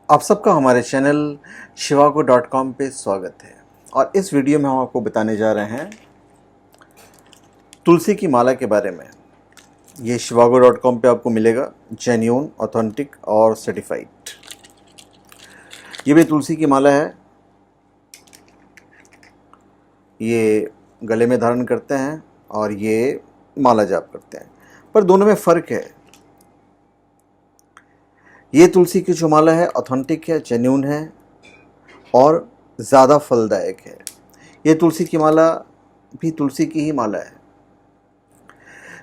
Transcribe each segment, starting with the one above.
आप सबका हमारे चैनल shivago.com पे स्वागत है। और इस वीडियो में हम आपको बताने जा रहे हैं तुलसी की माला के बारे में। ये shivago.com पे आपको मिलेगा, जेन्युइन, ऑथेंटिक और सर्टिफाइड। ये भी तुलसी की माला है। ये गले में धारण करते हैं और ये माला जाप करते हैं, पर दोनों में फ़र्क है। ये तुलसी की जो माला है ऑथेंटिक है, जेन्युइन है और ज़्यादा फलदायक है। ये तुलसी की माला भी तुलसी की ही माला है।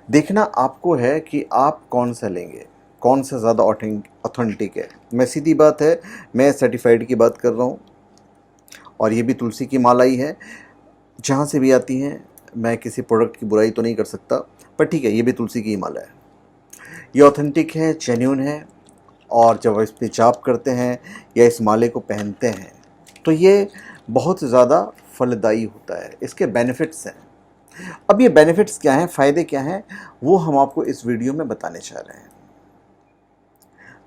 देखना आपको है कि आप कौन सा लेंगे, कौन सा ज़्यादा ऑथेंटिक है। मैं सीधी बात है, मैं सर्टिफाइड की बात कर रहा हूँ और ये भी तुलसी की माला ही है। जहाँ से भी आती हैं, मैं किसी प्रोडक्ट की बुराई तो नहीं कर सकता, पर ठीक है, ये भी तुलसी की ही माला है। ये ऑथेंटिक है, जेन्युइन है और जब इस पे जाप करते हैं या इस माले को पहनते हैं तो ये बहुत ज़्यादा फलदायी होता है। इसके बेनिफिट्स हैं। अब ये बेनिफिट्स क्या हैं, फ़ायदे क्या हैं, वो हम आपको इस वीडियो में बताने चाह रहे हैं।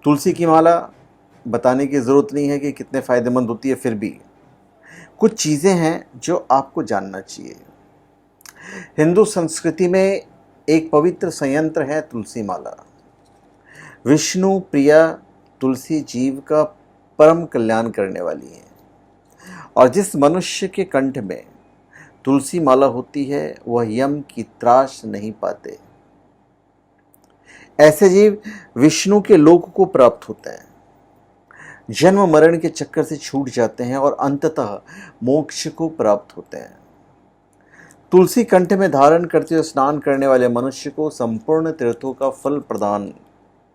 तुलसी की माला बताने की ज़रूरत नहीं है कि कितने फ़ायदेमंद होती है, फिर भी कुछ चीज़ें हैं जो आपको जानना चाहिए। हिंदू संस्कृति में एक पवित्र संयंत्र है तुलसी माला। विष्णु प्रिया तुलसी जीव का परम कल्याण करने वाली है और जिस मनुष्य के कंठ में तुलसी माला होती है वह यम की त्रास नहीं पाते। ऐसे जीव विष्णु के लोक को प्राप्त होते हैं, जन्म मरण के चक्कर से छूट जाते हैं और अंततः मोक्ष को प्राप्त होते हैं। तुलसी कंठ में धारण करते हुए स्नान करने वाले मनुष्य को संपूर्ण तीर्थों का फल प्रदान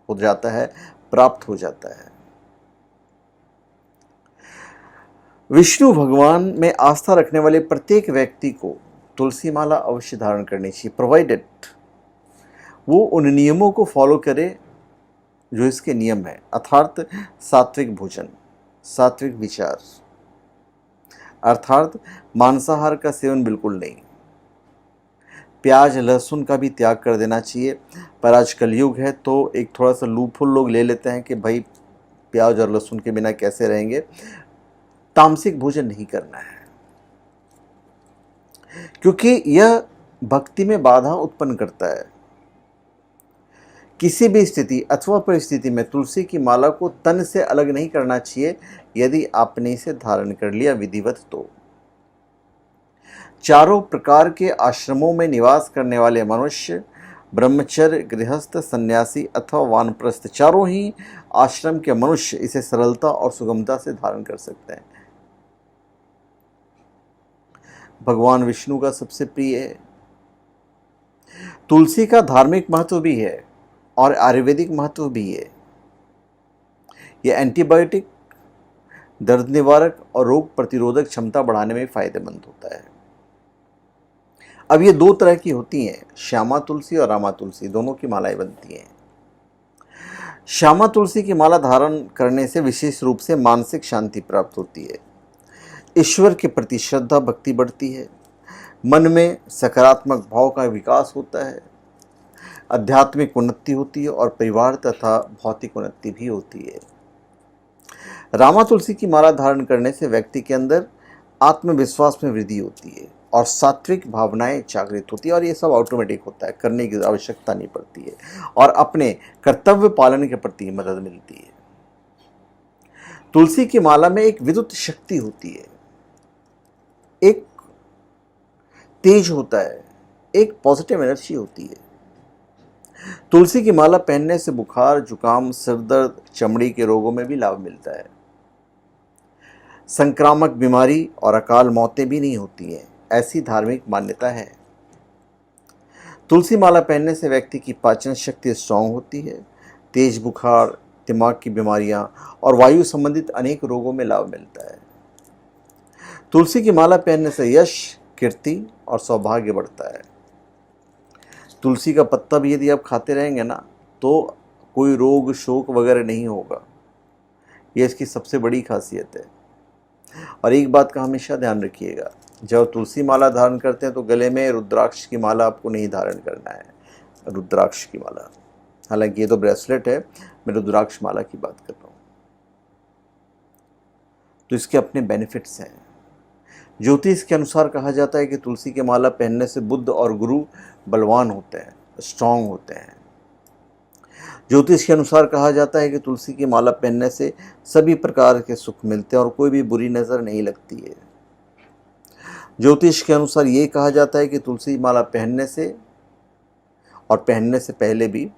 हो जाता है, प्राप्त हो जाता है। विष्णु भगवान में आस्था रखने वाले प्रत्येक व्यक्ति को तुलसी माला अवश्य धारण करनी चाहिए, प्रोवाइडेड वो उन नियमों को फॉलो करे जो इसके नियम है, अर्थात सात्विक भोजन, सात्विक विचार, अर्थात मांसाहार का सेवन बिल्कुल नहीं, प्याज लहसुन का भी त्याग कर देना चाहिए। पर आज कलयुग है तो एक थोड़ा सा लूपहोल लोग ले लेते हैं कि भाई प्याज और लहसुन के बिना कैसे रहेंगे। तामसिक भोजन नहीं करना है क्योंकि यह भक्ति में बाधा उत्पन्न करता है। किसी भी स्थिति अथवा परिस्थिति में तुलसी की माला को तन से अलग नहीं करना चाहिए। यदि आपने इसे धारण कर लिया विधिवत तो चारों प्रकार के आश्रमों में निवास करने वाले मनुष्य, ब्रह्मचर्य, गृहस्थ, सन्यासी अथवा वानप्रस्थ, चारों ही आश्रम के मनुष्य इसे सरलता और सुगमता से धारण कर सकते हैं। भगवान विष्णु का सबसे प्रिय है। तुलसी का धार्मिक महत्व भी है और आयुर्वेदिक महत्व भी है। यह एंटीबायोटिक, दर्द निवारक और रोग प्रतिरोधक क्षमता बढ़ाने में फायदेमंद होता है। अब ये दो तरह की होती हैं, श्यामा तुलसी और रामा तुलसी, दोनों की मालाएं बनती हैं। श्यामा तुलसी की माला धारण करने से विशेष रूप से मानसिक शांति प्राप्त होती है, ईश्वर के प्रति श्रद्धा भक्ति बढ़ती है, मन में सकारात्मक भाव का विकास होता है, आध्यात्मिक उन्नति होती है और परिवार तथा भौतिक उन्नति भी होती है। रामा तुलसी की माला धारण करने से व्यक्ति के अंदर आत्मविश्वास में वृद्धि होती है और सात्विक भावनाएं जागृत होती है और ये सब ऑटोमेटिक होता है, करने की आवश्यकता नहीं पड़ती है और अपने कर्तव्य पालन के प्रति मदद मिलती है। तुलसी की माला में एक विद्युत शक्ति होती है, एक तेज होता है, एक पॉजिटिव एनर्जी होती है। तुलसी की माला पहनने से बुखार, जुकाम, सिरदर्द, चमड़ी के रोगों में भी लाभ मिलता है। संक्रामक बीमारी और अकाल मौतें भी नहीं होती हैं, ऐसी धार्मिक मान्यता है। तुलसी माला पहनने से व्यक्ति की पाचन शक्ति स्ट्रांग होती है, तेज बुखार, दिमाग की बीमारियां और वायु संबंधित अनेक रोगों में लाभ मिलता है। तुलसी की माला पहनने से यश, कीर्ति और सौभाग्य बढ़ता है। तुलसी का पत्ता भी यदि आप खाते रहेंगे ना तो कोई रोग शोक वगैरह नहीं होगा, यह इसकी सबसे बड़ी खासियत है। और एक बात का हमेशा ध्यान रखिएगा, जब तुलसी माला धारण करते हैं तो गले में रुद्राक्ष की माला आपको नहीं धारण करना है, रुद्राक्ष की माला। हालांकि ये तो ब्रेसलेट है, मैं रुद्राक्ष माला की बात कर रहा हूँ। तो इसके अपने बेनिफिट्स हैं। ज्योतिष के अनुसार कहा जाता है कि तुलसी की माला पहनने से बुध और गुरु बलवान होते हैं, स्ट्रांग होते हैं। ज्योतिष के अनुसार कहा जाता है कि तुलसी की माला पहनने से सभी प्रकार के सुख मिलते हैं और कोई भी बुरी नज़र नहीं लगती है। ज्योतिष के अनुसार ये कहा जाता है कि तुलसी माला पहनने से और पहनने से पहले भी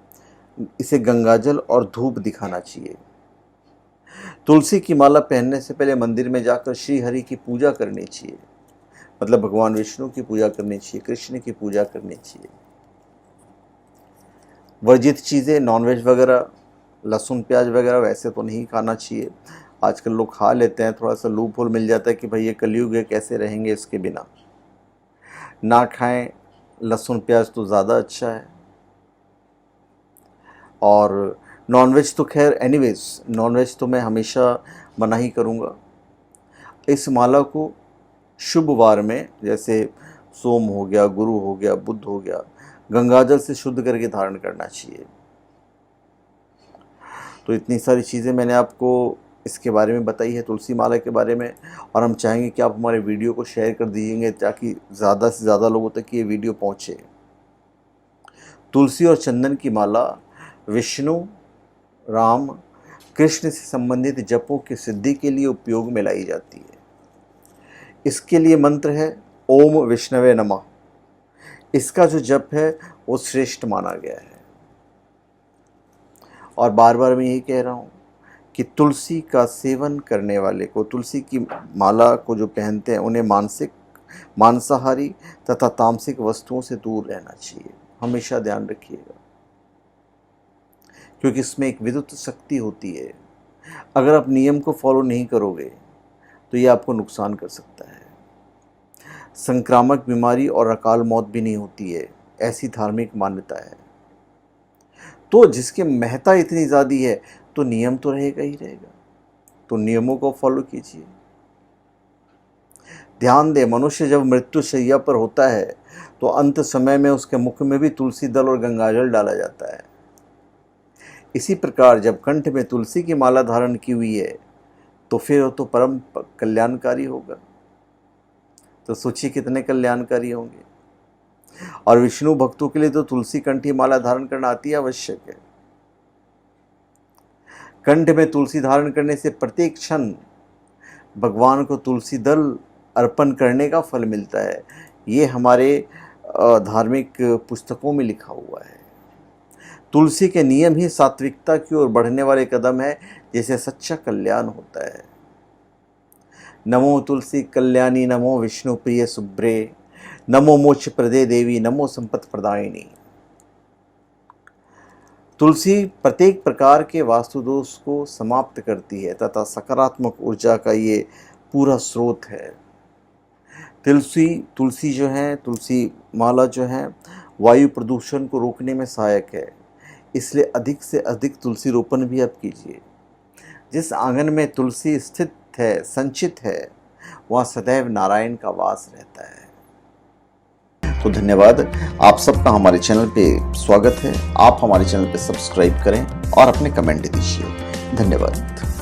इसे गंगाजल और धूप दिखाना चाहिए। तुलसी की माला पहनने से पहले मंदिर में जाकर श्री हरि की पूजा करनी चाहिए, मतलब भगवान विष्णु की पूजा करनी चाहिए, कृष्ण की पूजा करनी चाहिए। वर्जित चीज़ें नॉनवेज वगैरह, लहसुन प्याज वगैरह वैसे तो नहीं खाना चाहिए। आजकल लोग खा लेते हैं, थोड़ा सा लूप होल मिल जाता है कि भाई ये कलयुग है, कैसे रहेंगे इसके बिना। ना खाएं, लहसुन प्याज तो ज़्यादा अच्छा है। और नॉनवेज तो खैर एनीवेज, नॉनवेज तो मैं हमेशा मना ही करूँगा। इस माला को शुभ वार में, जैसे सोम हो गया, गुरु हो गया, बुध हो गया, गंगाजल से शुद्ध करके धारण करना चाहिए। तो इतनी सारी चीज़ें मैंने आपको इसके बारे में बताई है, तुलसी माला के बारे में। और हम चाहेंगे कि आप हमारे वीडियो को शेयर कर दीजिएंगे ताकि ज़्यादा से ज़्यादा लोगों तक ये वीडियो पहुँचे। तुलसी और चंदन की माला विष्णु, राम, कृष्ण से संबंधित जपों की सिद्धि के लिए उपयोग में लाई जाती है। इसके लिए मंत्र है ओम विष्णवे नमः। इसका जो जप है वो श्रेष्ठ माना गया है। और बार बार मैं यही कह रहा हूँ कि तुलसी का सेवन करने वाले को, तुलसी की माला को जो पहनते हैं, उन्हें मांसाहारी तथा तामसिक वस्तुओं से दूर रहना चाहिए। हमेशा ध्यान रखिएगा, क्योंकि इसमें एक विद्युत शक्ति होती है। अगर आप नियम को फॉलो नहीं करोगे तो ये आपको नुकसान कर सकता है। संक्रामक बीमारी और अकाल मौत भी नहीं होती है, ऐसी धार्मिक मान्यता है। तो जिसके महत्ता इतनी ज़्यादा है तो नियम तो रहेगा ही रहेगा, तो नियमों को फॉलो कीजिए। ध्यान दें, मनुष्य जब मृत्यु शैया पर होता है तो अंत समय में उसके मुख में भी तुलसी दल और गंगाजल डाला जाता है। इसी प्रकार जब कंठ में तुलसी की माला धारण की हुई है तो फिर वो तो परम कल्याणकारी होगा। तो सोचिए कितने कल्याणकारी होंगे। और विष्णु भक्तों के लिए तो तुलसी कंठी माला धारण करना अति आवश्यक है। कंठ में तुलसी धारण करने से प्रत्येक क्षण भगवान को तुलसी दल अर्पण करने का फल मिलता है। ये हमारे धार्मिक पुस्तकों में लिखा हुआ है। तुलसी के नियम ही सात्विकता की ओर बढ़ने वाले कदम है, जिससे सच्चा कल्याण होता है। नमो तुलसी कल्याणी, नमो विष्णु प्रिय सुभ्रे, नमो मोक्ष प्रदे देवी, नमो संपत् प्रदायिनी। तुलसी प्रत्येक प्रकार के वास्तु दोष को समाप्त करती है तथा सकारात्मक ऊर्जा का ये पूरा स्रोत है। तुलसी जो है, तुलसी माला जो है, वायु प्रदूषण को रोकने में सहायक है। इसलिए अधिक से अधिक तुलसी रोपण भी आप कीजिए। जिस आंगन में तुलसी स्थित है, संचित है, वहाँ सदैव नारायण का वास रहता है। तो धन्यवाद, आप सबका हमारे चैनल पे स्वागत है। आप हमारे चैनल पे सब्सक्राइब करें और अपने कमेंट दीजिए। धन्यवाद।